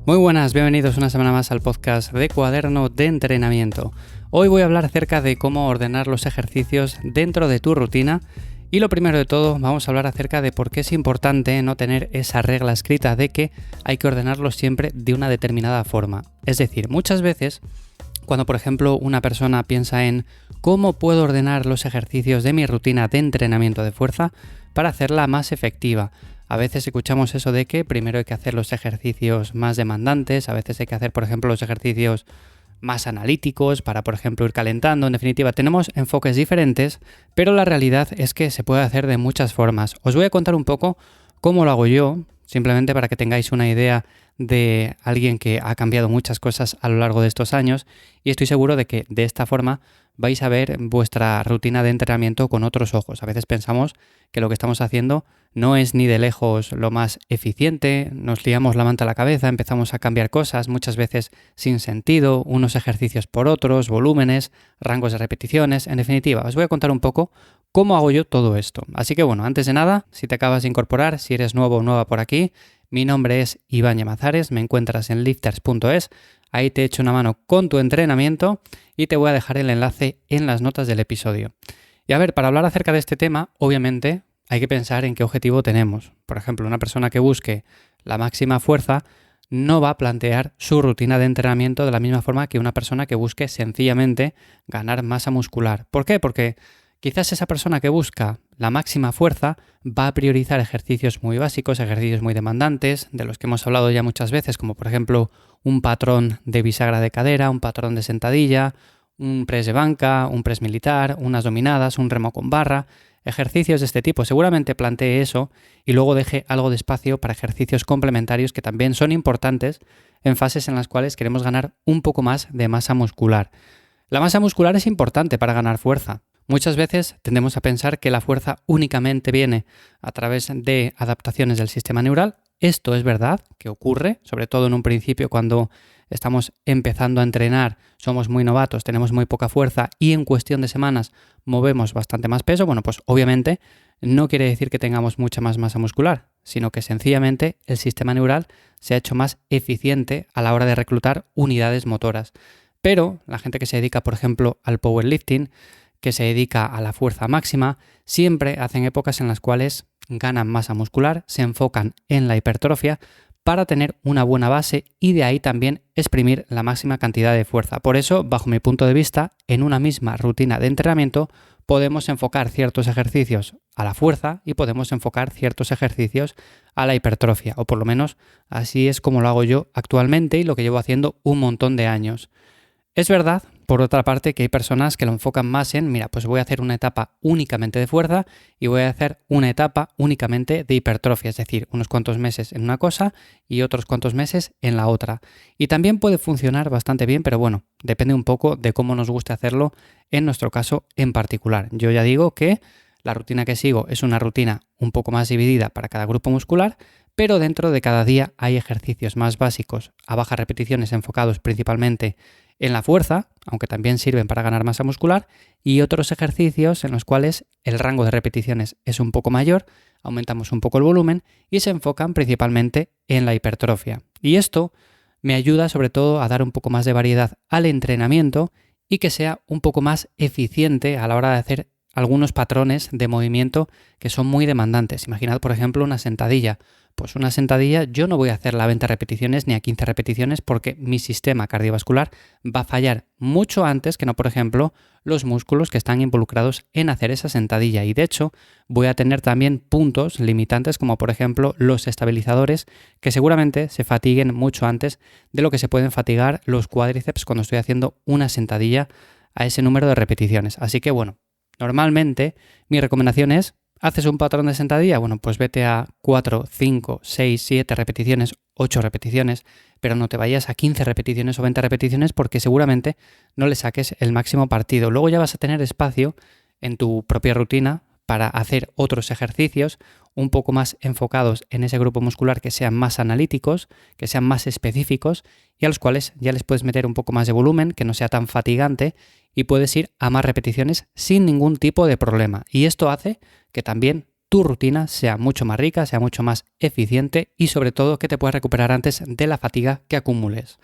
Muy buenas, bienvenidos una semana más al podcast de Cuaderno de Entrenamiento. Hoy voy a hablar acerca de cómo ordenar los ejercicios dentro de tu rutina y lo primero de todo vamos a hablar acerca de por qué es importante no tener esa regla escrita de que hay que ordenarlos siempre de una determinada forma. Es decir, muchas veces cuando por ejemplo una persona piensa en cómo puedo ordenar los ejercicios de mi rutina de entrenamiento de fuerza para hacerla más efectiva. A veces escuchamos eso de que primero hay que hacer los ejercicios más demandantes, a veces hay que hacer, por ejemplo, los ejercicios más analíticos para, por ejemplo, ir calentando. En definitiva, tenemos enfoques diferentes, pero la realidad es que se puede hacer de muchas formas. Os voy a contar un poco cómo lo hago yo, simplemente para que tengáis una idea de alguien que ha cambiado muchas cosas a lo largo de estos años y estoy seguro de que de esta forma vais a ver vuestra rutina de entrenamiento con otros ojos. A veces pensamos que lo que estamos haciendo no es ni de lejos lo más eficiente, nos liamos la manta a la cabeza, empezamos a cambiar cosas muchas veces sin sentido, unos ejercicios por otros, volúmenes, rangos de repeticiones, en definitiva, os voy a contar un poco cómo hago yo todo esto. Así que bueno, antes de nada, si te acabas de incorporar, si eres nuevo o nueva por aquí, mi nombre es Iván Llamazares, me encuentras en lifters.es, ahí te echo una mano con tu entrenamiento y te voy a dejar el enlace en las notas del episodio. Y a ver, para hablar acerca de este tema, obviamente hay que pensar en qué objetivo tenemos. Por ejemplo, una persona que busque la máxima fuerza no va a plantear su rutina de entrenamiento de la misma forma que una persona que busque sencillamente ganar masa muscular. ¿Por qué? Porque quizás esa persona que busca la máxima fuerza va a priorizar ejercicios muy básicos, ejercicios muy demandantes, de los que hemos hablado ya muchas veces, como por ejemplo un patrón de bisagra de cadera, un patrón de sentadilla, un press de banca, un press militar, unas dominadas, un remo con barra, ejercicios de este tipo. Seguramente plantee eso y luego deje algo de espacio para ejercicios complementarios que también son importantes en fases en las cuales queremos ganar un poco más de masa muscular. La masa muscular es importante para ganar fuerza. Muchas veces tendemos a pensar que la fuerza únicamente viene a través de adaptaciones del sistema neural. Esto es verdad que ocurre, sobre todo en un principio cuando estamos empezando a entrenar, somos muy novatos, tenemos muy poca fuerza y en cuestión de semanas movemos bastante más peso. Bueno, pues obviamente no quiere decir que tengamos mucha más masa muscular, sino que sencillamente el sistema neural se ha hecho más eficiente a la hora de reclutar unidades motoras. Pero la gente que se dedica, por ejemplo, al powerlifting, que se dedica a la fuerza máxima, siempre hacen épocas en las cuales ganan masa muscular, se enfocan en la hipertrofia para tener una buena base y de ahí también exprimir la máxima cantidad de fuerza. Por eso, bajo mi punto de vista, en una misma rutina de entrenamiento podemos enfocar ciertos ejercicios a la fuerza y podemos enfocar ciertos ejercicios a la hipertrofia, o por lo menos así es como lo hago yo actualmente y lo que llevo haciendo un montón de años. Es verdad, por otra parte, que hay personas que lo enfocan más en, mira, pues voy a hacer una etapa únicamente de fuerza y voy a hacer una etapa únicamente de hipertrofia, es decir, unos cuantos meses en una cosa y otros cuantos meses en la otra. Y también puede funcionar bastante bien, pero bueno, depende un poco de cómo nos guste hacerlo en nuestro caso en particular. Yo ya digo que la rutina que sigo es una rutina un poco más dividida para cada grupo muscular, pero dentro de cada día hay ejercicios más básicos a bajas repeticiones enfocados principalmente en la fuerza, aunque también sirven para ganar masa muscular, y otros ejercicios en los cuales el rango de repeticiones es un poco mayor, aumentamos un poco el volumen y se enfocan principalmente en la hipertrofia. Y esto me ayuda sobre todo a dar un poco más de variedad al entrenamiento y que sea un poco más eficiente a la hora de hacer algunos patrones de movimiento que son muy demandantes. Imaginad, por ejemplo, una sentadilla. Pues una sentadilla yo no voy a hacerla a 20 repeticiones ni a 15 repeticiones porque mi sistema cardiovascular va a fallar mucho antes que no, por ejemplo, los músculos que están involucrados en hacer esa sentadilla. Y de hecho voy a tener también puntos limitantes como por ejemplo los estabilizadores que seguramente se fatiguen mucho antes de lo que se pueden fatigar los cuádriceps cuando estoy haciendo una sentadilla a ese número de repeticiones. Así que bueno, normalmente mi recomendación es: ¿haces un patrón de sentadilla? Bueno, pues vete a 4, 5, 6, 7 repeticiones, 8 repeticiones, pero no te vayas a 15 repeticiones o 20 repeticiones porque seguramente no le saques el máximo partido. Luego ya vas a tener espacio en tu propia rutina para hacer otros ejercicios un poco más enfocados en ese grupo muscular que sean más analíticos, que sean más específicos y a los cuales ya les puedes meter un poco más de volumen, que no sea tan fatigante y puedes ir a más repeticiones sin ningún tipo de problema. Y esto hace que también tu rutina sea mucho más rica, sea mucho más eficiente y sobre todo que te puedas recuperar antes de la fatiga que acumules.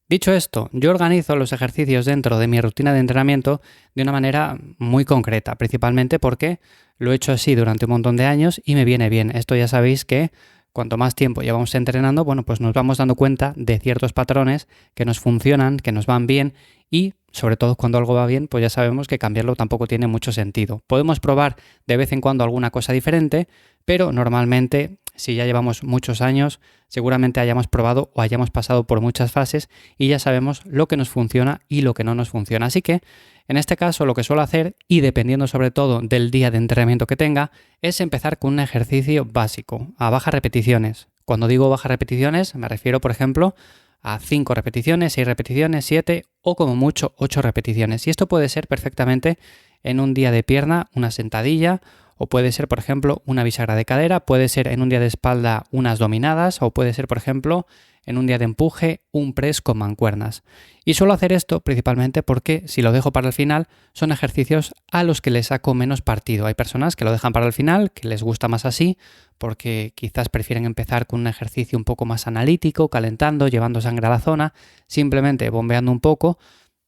Dicho esto, yo organizo los ejercicios dentro de mi rutina de entrenamiento de una manera muy concreta, principalmente porque lo he hecho así durante un montón de años y me viene bien. Esto ya sabéis que cuanto más tiempo llevamos entrenando, bueno, pues nos vamos dando cuenta de ciertos patrones que nos funcionan, que nos van bien y sobre todo cuando algo va bien, pues ya sabemos que cambiarlo tampoco tiene mucho sentido. Podemos probar de vez en cuando alguna cosa diferente, pero normalmente si ya llevamos muchos años, seguramente hayamos probado o hayamos pasado por muchas fases y ya sabemos lo que nos funciona y lo que no nos funciona. Así que, en este caso, lo que suelo hacer, y dependiendo sobre todo del día de entrenamiento que tenga, es empezar con un ejercicio básico, a bajas repeticiones. Cuando digo bajas repeticiones, me refiero, por ejemplo, a 5 repeticiones, 6 repeticiones, 7 o como mucho 8 repeticiones. Y esto puede ser perfectamente en un día de pierna, una sentadilla, o puede ser, por ejemplo, una bisagra de cadera, puede ser en un día de espalda unas dominadas, o puede ser, por ejemplo, en un día de empuje un press con mancuernas. Y suelo hacer esto principalmente porque, si lo dejo para el final, son ejercicios a los que les saco menos partido. Hay personas que lo dejan para el final, que les gusta más así, porque quizás prefieren empezar con un ejercicio un poco más analítico, calentando, llevando sangre a la zona, simplemente bombeando un poco.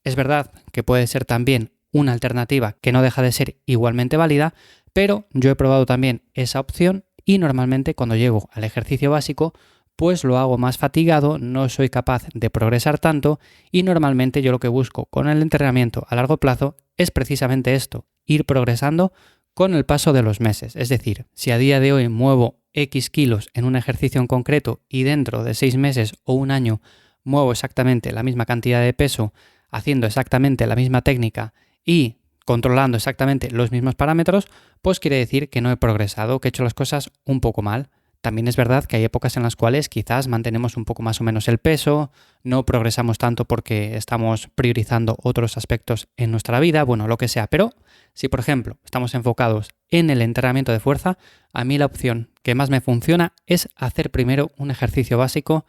Es verdad que puede ser también una alternativa que no deja de ser igualmente válida, pero yo he probado también esa opción y normalmente cuando llego al ejercicio básico pues lo hago más fatigado, no soy capaz de progresar tanto y normalmente yo lo que busco con el entrenamiento a largo plazo es precisamente esto, ir progresando con el paso de los meses. Es decir, si a día de hoy muevo X kilos en un ejercicio en concreto y dentro de 6 meses o un año muevo exactamente la misma cantidad de peso, haciendo exactamente la misma técnica y controlando exactamente los mismos parámetros, pues quiere decir que no he progresado, que he hecho las cosas un poco mal. También es verdad que hay épocas en las cuales quizás mantenemos un poco más o menos el peso, no progresamos tanto porque estamos priorizando otros aspectos en nuestra vida, bueno, lo que sea. Pero si, por ejemplo, estamos enfocados en el entrenamiento de fuerza, a mí la opción que más me funciona es hacer primero un ejercicio básico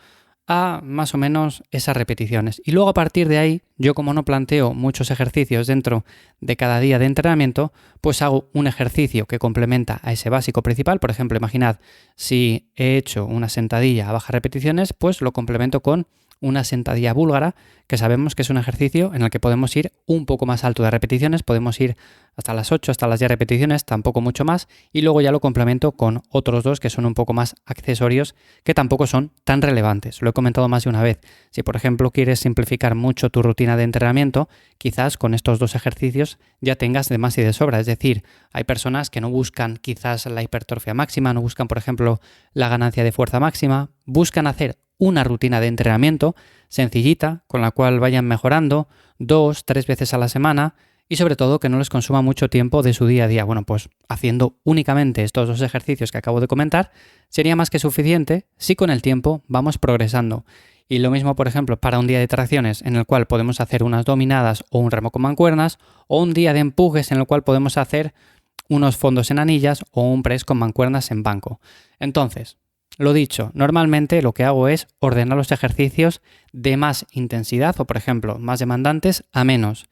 a más o menos esas repeticiones. Y luego a partir de ahí, yo como no planteo muchos ejercicios dentro de cada día de entrenamiento, pues hago un ejercicio que complementa a ese básico principal. Por ejemplo, imaginad, si he hecho una sentadilla a bajas repeticiones, pues lo complemento con una sentadilla búlgara, que sabemos que es un ejercicio en el que podemos ir un poco más alto de repeticiones, podemos ir hasta las 8, hasta las 10 repeticiones, tampoco mucho más, y luego ya lo complemento con otros dos que son un poco más accesorios, que tampoco son tan relevantes. Lo he comentado más de una vez. Si, por ejemplo, quieres simplificar mucho tu rutina de entrenamiento, quizás con estos dos ejercicios ya tengas de más y de sobra. Es decir, hay personas que no buscan quizás la hipertrofia máxima, no buscan, por ejemplo, la ganancia de fuerza máxima, buscan hacer una rutina de entrenamiento sencillita, con la cual vayan mejorando 2, 3 veces a la semana y sobre todo que no les consuma mucho tiempo de su día a día. Bueno, pues haciendo únicamente estos dos ejercicios que acabo de comentar sería más que suficiente si con el tiempo vamos progresando. Y lo mismo, por ejemplo, para un día de tracciones en el cual podemos hacer unas dominadas o un remo con mancuernas, o un día de empujes en el cual podemos hacer unos fondos en anillas o un press con mancuernas en banco. Entonces, lo dicho, normalmente lo que hago es ordenar los ejercicios de más intensidad o, por ejemplo, más demandantes a menos.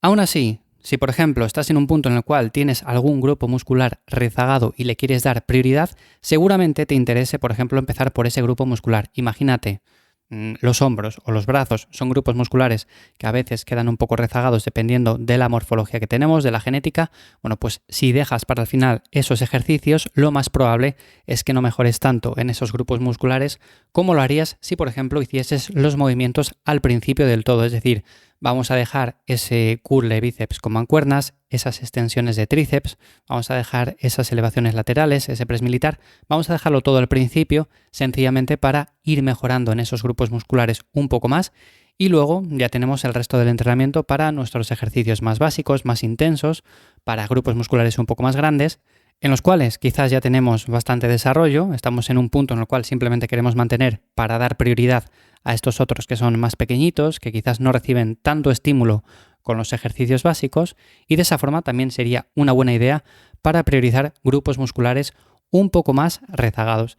Aún así, si por ejemplo estás en un punto en el cual tienes algún grupo muscular rezagado y le quieres dar prioridad, seguramente te interese, por ejemplo, empezar por ese grupo muscular. Imagínate, los hombros o los brazos son grupos musculares que a veces quedan un poco rezagados dependiendo de la morfología que tenemos, de la genética. Bueno, pues si dejas para el final esos ejercicios, lo más probable es que no mejores tanto en esos grupos musculares como lo harías si, por ejemplo, hicieses los movimientos al principio del todo. Es decir, vamos a dejar ese curl de bíceps con mancuernas, esas extensiones de tríceps, vamos a dejar esas elevaciones laterales, ese press militar, vamos a dejarlo todo al principio, sencillamente para ir mejorando en esos grupos musculares un poco más y luego ya tenemos el resto del entrenamiento para nuestros ejercicios más básicos, más intensos, para grupos musculares un poco más grandes, en los cuales quizás ya tenemos bastante desarrollo, estamos en un punto en el cual simplemente queremos mantener para dar prioridad a estos otros que son más pequeñitos, que quizás no reciben tanto estímulo con los ejercicios básicos, y de esa forma también sería una buena idea para priorizar grupos musculares un poco más rezagados.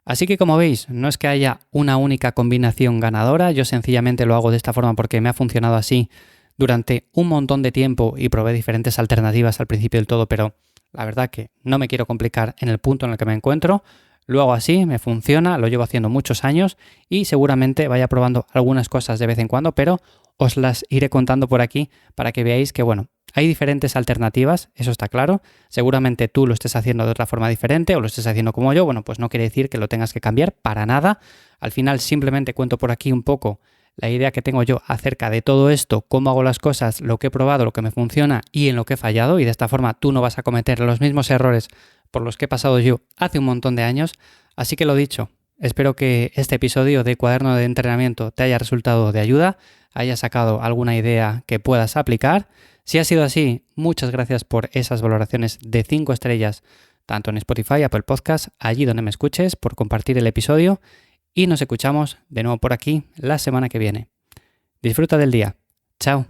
Así que, como veis, no es que haya una única combinación ganadora, yo sencillamente lo hago de esta forma porque me ha funcionado así durante un montón de tiempo y probé diferentes alternativas al principio del todo, pero La verdad que no me quiero complicar en el punto en el que me encuentro. Lo hago así, me funciona, lo llevo haciendo muchos años y seguramente vaya probando algunas cosas de vez en cuando, pero os las iré contando por aquí para que veáis que, bueno, hay diferentes alternativas, eso está claro. Seguramente tú lo estés haciendo de otra forma diferente o lo estés haciendo como yo. Bueno, pues no quiere decir que lo tengas que cambiar para nada. Al final simplemente cuento por aquí un poco la idea que tengo yo acerca de todo esto, cómo hago las cosas, lo que he probado, lo que me funciona y en lo que he fallado, y de esta forma tú no vas a cometer los mismos errores por los que he pasado yo hace un montón de años. Así que lo dicho, espero que este episodio de Cuaderno de Entrenamiento te haya resultado de ayuda, hayas sacado alguna idea que puedas aplicar. Si ha sido así, muchas gracias por esas valoraciones de 5 estrellas, tanto en Spotify, Apple Podcast, allí donde me escuches, por compartir el episodio, y nos escuchamos de nuevo por aquí la semana que viene. Disfruta del día. Chao.